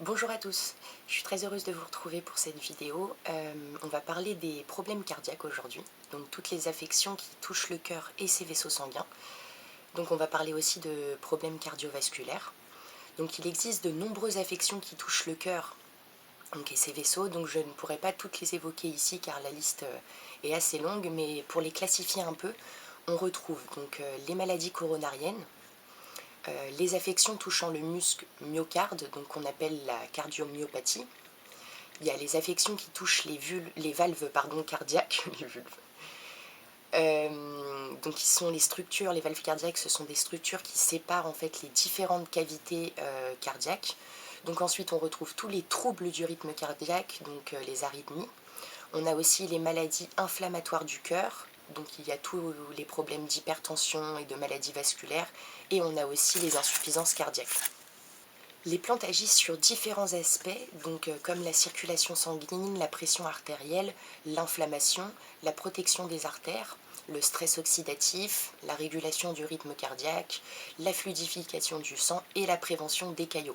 Bonjour à tous, je suis très heureuse de vous retrouver pour cette vidéo. On va parler des problèmes cardiaques aujourd'hui, donc toutes les affections qui touchent le cœur et ses vaisseaux sanguins. Donc on va parler aussi de problèmes cardiovasculaires. Donc il existe de nombreuses affections qui touchent le cœur et ses vaisseaux, donc je ne pourrai pas toutes les évoquer ici car la liste est assez longue, mais pour les classifier un peu, on retrouve donc les maladies coronariennes, les affections touchant le muscle myocarde, donc qu'on appelle la cardiomyopathie. Il y a les affections qui touchent les valves cardiaques, les vulves. Donc qui sont les structures, les valves cardiaques, ce sont des structures qui séparent en fait les différentes cavités cardiaques. Donc ensuite on retrouve tous les troubles du rythme cardiaque, donc les arythmies. On a aussi les maladies inflammatoires du cœur, donc il y a tous les problèmes d'hypertension et de maladies vasculaires, et on a aussi les insuffisances cardiaques. Les plantes agissent sur différents aspects, donc comme la circulation sanguine, la pression artérielle, l'inflammation, la protection des artères, le stress oxydatif, la régulation du rythme cardiaque, la fluidification du sang et la prévention des caillots.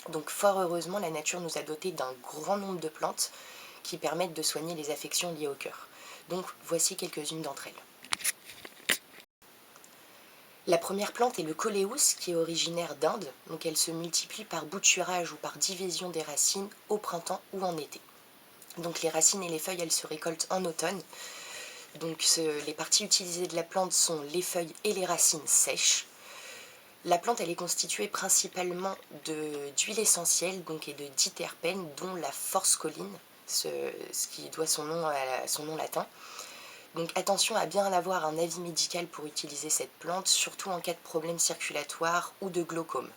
Donc fort heureusement, la nature nous a doté d'un grand nombre de plantes qui permettent de soigner les affections liées au cœur. Donc voici quelques-unes d'entre elles. La première plante est le coléus qui est originaire d'Inde, donc elle se multiplie par bouturage ou par division des racines au printemps ou en été. Donc les racines et les feuilles, elles se récoltent en automne. Donc les parties utilisées de la plante sont les feuilles et les racines sèches. La plante, elle est constituée principalement d'huile essentielle et de diterpènes, dont la forscoline, ce qui doit son nom latin. Donc attention à bien avoir un avis médical pour utiliser cette plante, surtout en cas de problème circulatoire ou de glaucome.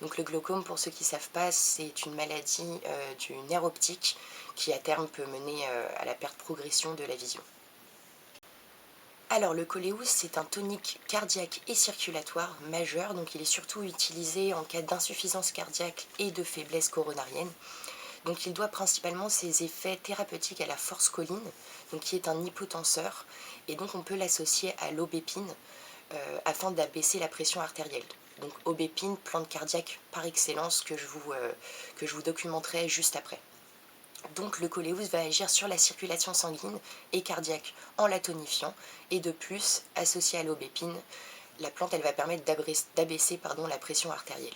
Donc le glaucome, pour ceux qui ne savent pas, c'est une maladie du nerf optique qui à terme peut mener à la perte progression de la vision. Alors le coléus, c'est un tonique cardiaque et circulatoire majeur, donc il est surtout utilisé en cas d'insuffisance cardiaque et de faiblesse coronarienne. Donc il doit principalement ses effets thérapeutiques à la forscoline, qui est un hypotenseur, et donc on peut l'associer à l'aubépine afin d'abaisser la pression artérielle. Donc aubépine, plante cardiaque par excellence que je vous documenterai juste après. Donc le coléus va agir sur la circulation sanguine et cardiaque en la tonifiant, et de plus, associé à l'aubépine, la plante elle va permettre d'abaisser la pression artérielle.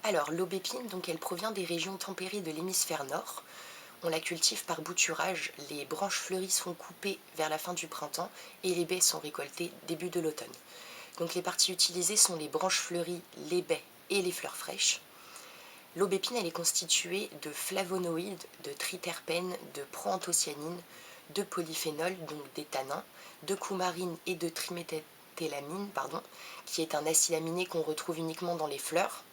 Alors l'aubépine, elle provient des régions tempérées de l'hémisphère nord. On la cultive par bouturage, les branches fleuries sont coupées vers la fin du printemps et les baies sont récoltées début de l'automne. Donc les parties utilisées sont les branches fleuries, les baies et les fleurs fraîches. L'aubépine elle est constituée de flavonoïdes, de triterpènes, de proanthocyanines, de polyphénols, donc des tanins, de coumarine et de triméthylamine, qui est un acide aminé qu'on retrouve uniquement dans les fleurs.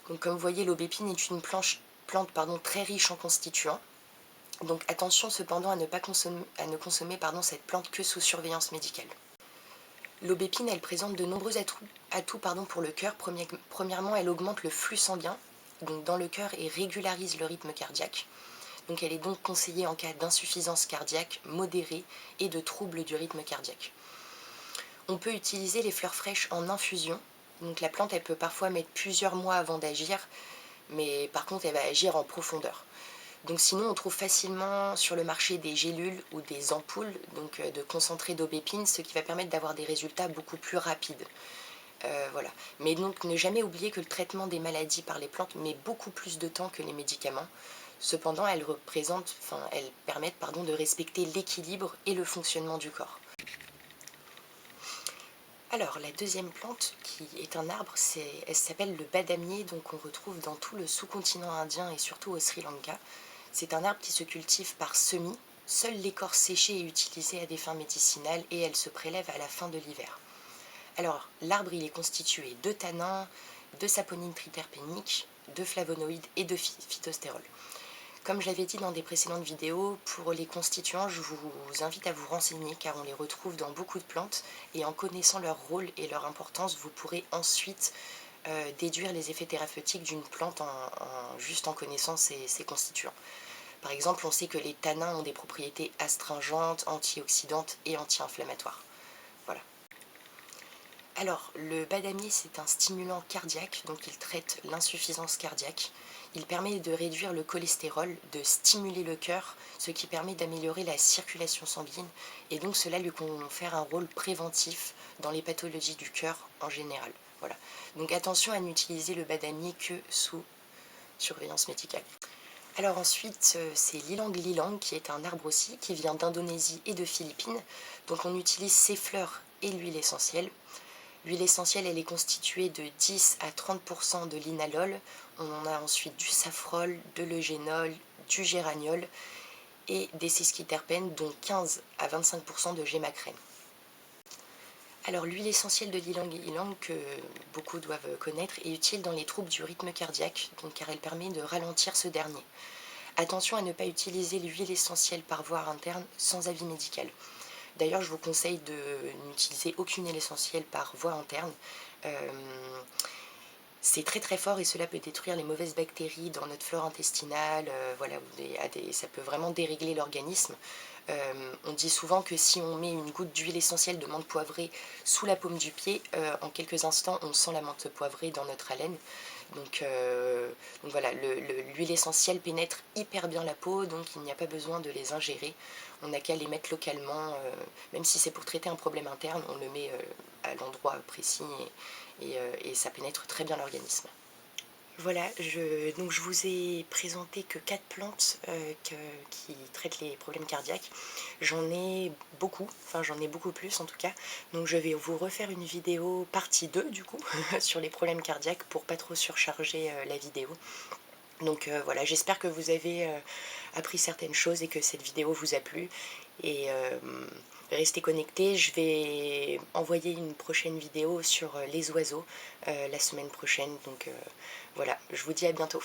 Donc comme vous voyez, l'aubépine est une plante très riche en constituants. Donc attention cependant à ne consommer cette plante que sous surveillance médicale. L'aubépine, elle présente de nombreux atouts pour le cœur. Premièrement, elle augmente le flux sanguin dans le cœur et régularise le rythme cardiaque. Donc elle est donc conseillée en cas d'insuffisance cardiaque modérée et de troubles du rythme cardiaque. On peut utiliser les fleurs fraîches en infusion. Donc la plante, elle peut parfois mettre plusieurs mois avant d'agir, mais par contre, elle va agir en profondeur. Donc sinon, on trouve facilement sur le marché des gélules ou des ampoules de concentré d'aubépine, ce qui va permettre d'avoir des résultats beaucoup plus rapides. Voilà. Mais donc ne jamais oublier que le traitement des maladies par les plantes met beaucoup plus de temps que les médicaments. Cependant, elles permettent de respecter l'équilibre et le fonctionnement du corps. Alors la deuxième plante, qui est un arbre, elle s'appelle le badamier, donc on retrouve dans tout le sous-continent indien et surtout au Sri Lanka. C'est un arbre qui se cultive par semis. Seule l'écorce séchée est utilisée à des fins médicinales et elle se prélève à la fin de l'hiver. Alors l'arbre il est constitué de tanins, de saponine triterpénique, de flavonoïdes et de phytostérol. Comme je l'avais dit dans des précédentes vidéos, pour les constituants, je vous invite à vous renseigner car on les retrouve dans beaucoup de plantes et en connaissant leur rôle et leur importance, vous pourrez ensuite déduire les effets thérapeutiques d'une plante juste en connaissant ses constituants. Par exemple, on sait que les tanins ont des propriétés astringentes, antioxydantes et anti-inflammatoires. Voilà. Alors, le badamier, c'est un stimulant cardiaque, donc il traite l'insuffisance cardiaque. Il permet de réduire le cholestérol, de stimuler le cœur, ce qui permet d'améliorer la circulation sanguine, et donc cela lui confère un rôle préventif dans les pathologies du cœur en général. Voilà. Donc attention à n'utiliser le badamier que sous surveillance médicale. Alors ensuite, c'est l'ilang-ilang qui est un arbre aussi, qui vient d'Indonésie et de Philippines. Donc on utilise ses fleurs et l'huile essentielle. L'huile essentielle, elle est constituée de 10 à 30% de linalol. On a ensuite du safrole, de l'eugénol, du géraniol et des sesquiterpènes, dont 15 à 25% de gémacrène. Alors l'huile essentielle de l'ylang-ylang, que beaucoup doivent connaître, est utile dans les troubles du rythme cardiaque, donc, car elle permet de ralentir ce dernier. Attention à ne pas utiliser l'huile essentielle par voie interne sans avis médical. D'ailleurs, je vous conseille de n'utiliser aucune huile essentielle par voie interne. C'est très très fort et cela peut détruire les mauvaises bactéries dans notre flore intestinale, voilà, ça peut vraiment dérégler l'organisme. On dit souvent que si on met une goutte d'huile essentielle de menthe poivrée sous la paume du pied, en quelques instants on sent la menthe poivrée dans notre haleine. Donc voilà, l'huile essentielle pénètre hyper bien la peau, donc il n'y a pas besoin de les ingérer. On n'a qu'à les mettre localement, même si c'est pour traiter un problème interne, on le met à l'endroit précis et ça pénètre très bien l'organisme. Voilà, donc je vous ai présenté que 4 plantes qui traitent les problèmes cardiaques. J'en ai beaucoup, enfin j'en ai beaucoup plus en tout cas. Donc je vais vous refaire une vidéo partie 2 du coup sur les problèmes cardiaques pour pas trop surcharger la vidéo. Donc voilà, j'espère que vous avez appris certaines choses et que cette vidéo vous a plu. Et restez connectés, je vais envoyer une prochaine vidéo sur les oiseaux la semaine prochaine. Donc voilà, je vous dis à bientôt.